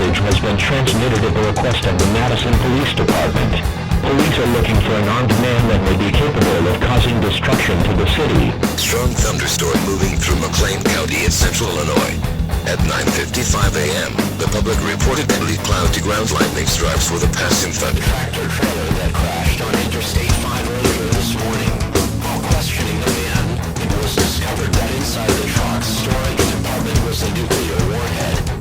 message has been transmitted at the request of the Madison Police Department. Police are looking for an armed man that may be capable of causing destruction to the city. Strong thunderstorm moving through McLean County in central Illinois. At 9:55 a.m., the public reported heavy cloud-to-ground lightning strikes with a passing thunder. Tractor trailer that crashed on Interstate 5 earlier this morning. While questioning the man, it was discovered that inside the truck's storage compartment was a nuclear warhead.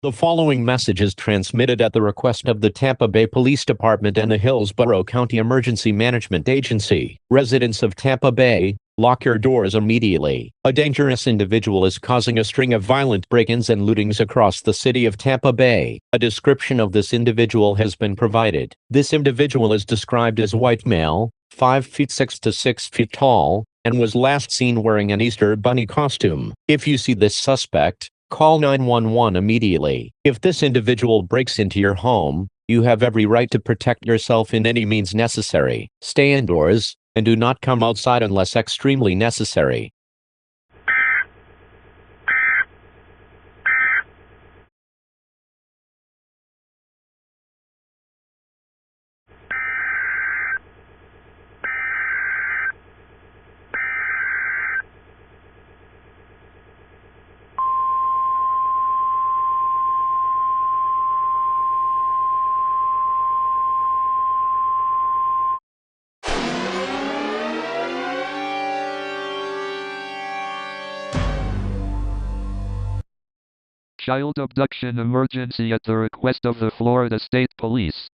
The following message is transmitted at the request of the Tampa Bay Police Department and the Hillsborough County Emergency Management Agency. Residents of Tampa Bay, lock your doors immediately. A dangerous individual is causing a string of violent break-ins and lootings across the city of Tampa Bay. A description of this individual has been provided. This individual is described as white male, 5 feet 6 to 6 feet tall, and was last seen wearing an Easter bunny costume. If you see this suspect, call 911 immediately. If this individual breaks into your home, you have every right to protect yourself in any means necessary. Stay indoors, and do not come outside unless extremely necessary. Child abduction emergency at the request of the Florida State Police.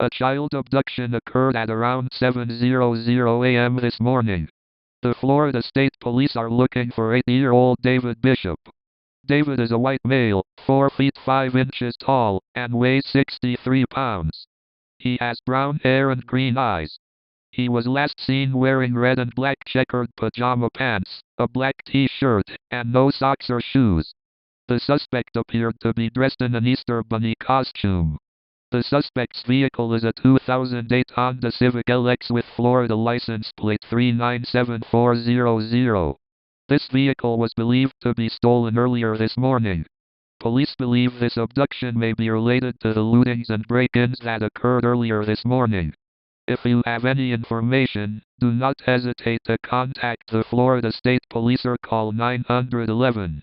A child abduction occurred at around 7:00 a.m. this morning. The Florida State Police are looking for 8-year-old David Bishop. David is a white male, 4 feet 5 inches tall, and weighs 63 pounds. He has brown hair and green eyes. He was last seen wearing red and black checkered pajama pants, a black t-shirt, and no socks or shoes. The suspect appeared to be dressed in an Easter bunny costume. The suspect's vehicle is a 2008 Honda Civic LX with Florida license plate 397400. This vehicle was believed to be stolen earlier this morning. Police believe this abduction may be related to the lootings and break-ins that occurred earlier this morning. If you have any information, do not hesitate to contact the Florida State Police or call 911.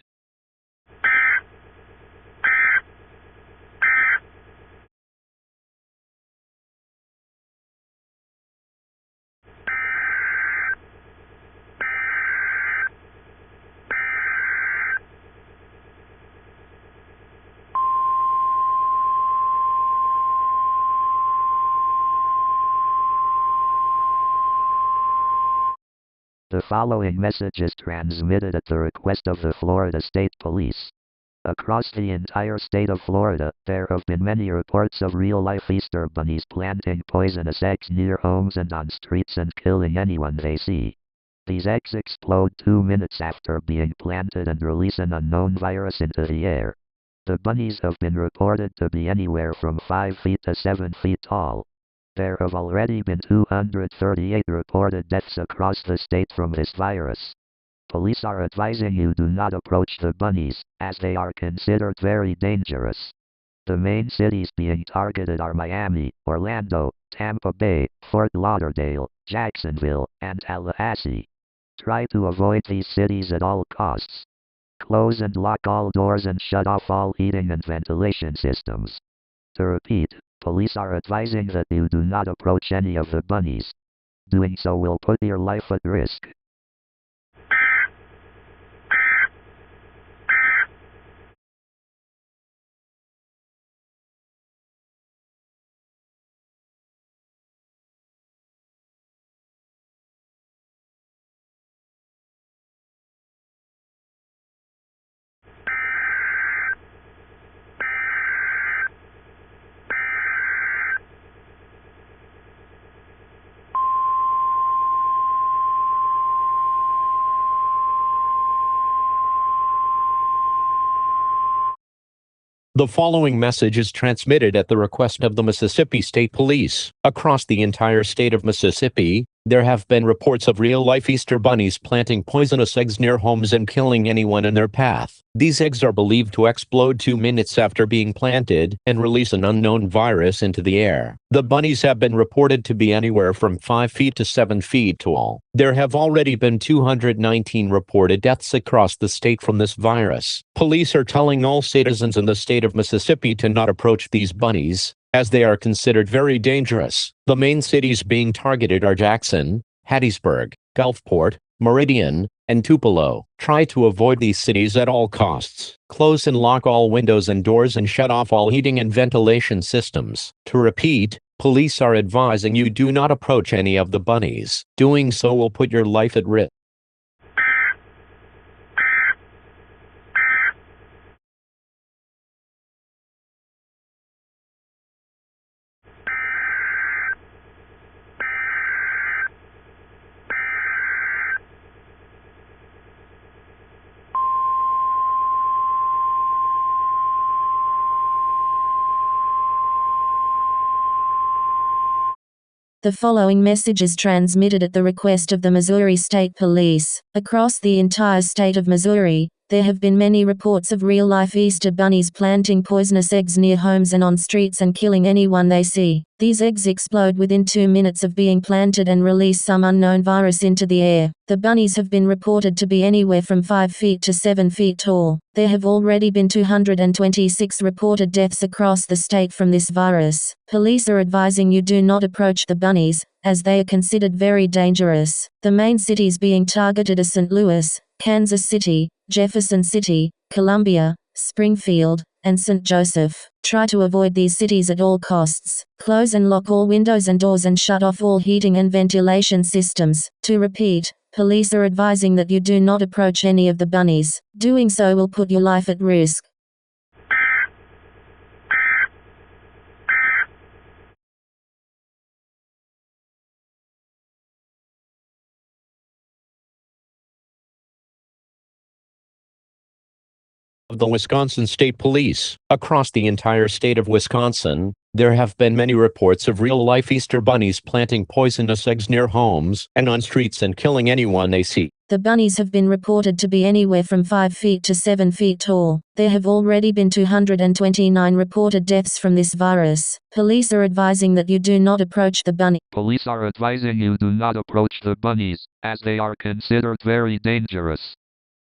The following message is transmitted at the request of the Florida State Police. Across the entire state of Florida, there have been many reports of real-life Easter bunnies planting poisonous eggs near homes and on streets and killing anyone they see. These eggs explode 2 minutes after being planted and release an unknown virus into the air. The bunnies have been reported to be anywhere from 5 feet to 7 feet tall. There have already been 238 reported deaths across the state from this virus. Police are advising you do not approach the bunnies, as they are considered very dangerous. The main cities being targeted are Miami, Orlando, Tampa Bay, Fort Lauderdale, Jacksonville, and Tallahassee. Try to avoid these cities at all costs. Close and lock all doors and shut off all heating and ventilation systems. To repeat, police are advising that you do not approach any of the bunnies. Doing so will put your life at risk. The following message is transmitted at the request of the Mississippi State Police. Across the entire state of Mississippi, there have been reports of real-life Easter bunnies planting poisonous eggs near homes and killing anyone in their path. These eggs are believed to explode 2 minutes after being planted and release an unknown virus into the air. The bunnies have been reported to be anywhere from 5 feet to 7 feet tall. There have already been 219 reported deaths across the state from this virus. Police are telling all citizens in the state of Mississippi to not approach these bunnies, as they are considered very dangerous. The main cities being targeted are Jackson, Hattiesburg, Gulfport, Meridian, and Tupelo. Try to avoid these cities at all costs. Close and lock all windows and doors and shut off all heating and ventilation systems. To repeat, police are advising you do not approach any of the bunnies. Doing so will put your life at risk. The following message is transmitted at the request of the Missouri State Police. Across the entire state of Missouri, there have been many reports of real-life Easter bunnies planting poisonous eggs near homes and on streets and killing anyone they see. These eggs explode within 2 minutes of being planted and release some unknown virus into the air. The bunnies have been reported to be anywhere from 5 feet to 7 feet tall. There have already been 226 reported deaths across the state from this virus. Police are advising you do not approach the bunnies, as they are considered very dangerous. The main cities being targeted are St. Louis, Kansas City, Jefferson City, Columbia, Springfield, and St. Joseph. Try to avoid these cities at all costs. Close and lock all windows and doors and shut off all heating and ventilation systems. To repeat, police are advising that you do not approach any of the bunnies. Doing so will put your life at risk. Of the Wisconsin State Police. Across the entire state of Wisconsin, there have been many reports of real-life Easter bunnies planting poisonous eggs near homes and on streets and killing anyone they see. The bunnies have been reported to be anywhere from 5 feet to 7 feet tall. There have already been 229 reported deaths from this virus. Police are advising that you do not approach the bunny. Police are advising you do not approach the bunnies, as they are considered very dangerous.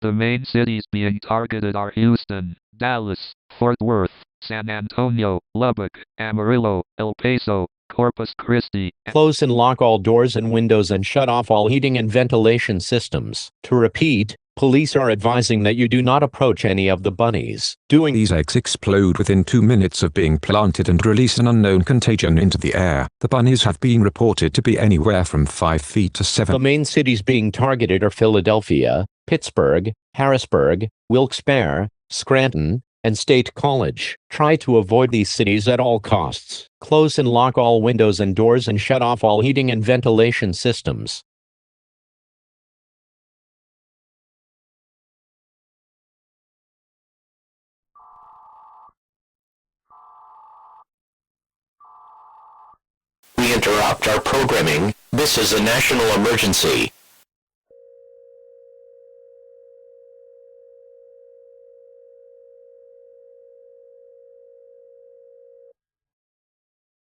The main cities being targeted are Houston, Dallas, Fort Worth, San Antonio, Lubbock, Amarillo, El Paso, Corpus Christi. Close and lock all doors and windows and shut off all heating and ventilation systems. To repeat, police are advising that you do not approach any of the bunnies. These eggs explode within 2 minutes of being planted and release an unknown contagion into the air. The bunnies have been reported to be anywhere from 5 feet to 7. The main cities being targeted are Philadelphia, Pittsburgh, Harrisburg, Wilkes-Barre, Scranton, and State College. Try to avoid these cities at all costs. Close and lock all windows and doors and shut off all heating and ventilation systems. We interrupt our programming. This is a national emergency.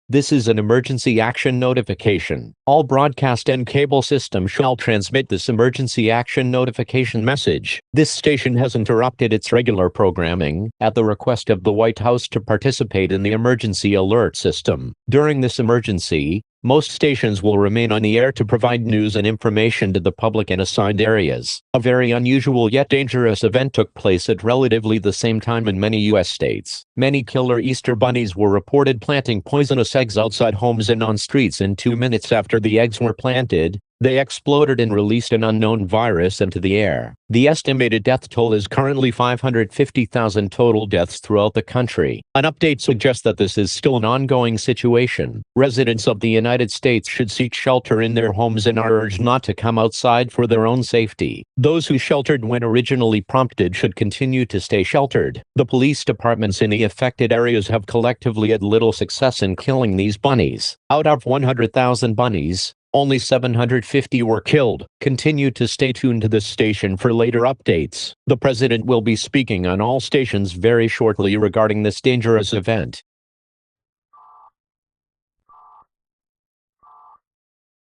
This is an emergency action notification. All broadcast and cable systems shall transmit this emergency action notification message. This station has interrupted its regular programming at the request of the White House to participate in the emergency alert system. During this emergency, most stations will remain on the air to provide news and information to the public in assigned areas. A very unusual yet dangerous event took place at relatively the same time in many U.S. states. Many killer Easter bunnies were reported planting poisonous eggs outside homes and on streets in 2 minutes after the eggs were planted. They exploded and released an unknown virus into the air. The estimated death toll is currently 550,000 total deaths throughout the country. An update suggests that this is still an ongoing situation. Residents of the United States should seek shelter in their homes and are urged not to come outside for their own safety. Those who sheltered when originally prompted should continue to stay sheltered. The police departments in the affected areas have collectively had little success in killing these bunnies. Out of 100,000 bunnies, only 750 were killed. Continue to stay tuned to this station for later updates. The president will be speaking on all stations very shortly regarding this dangerous event.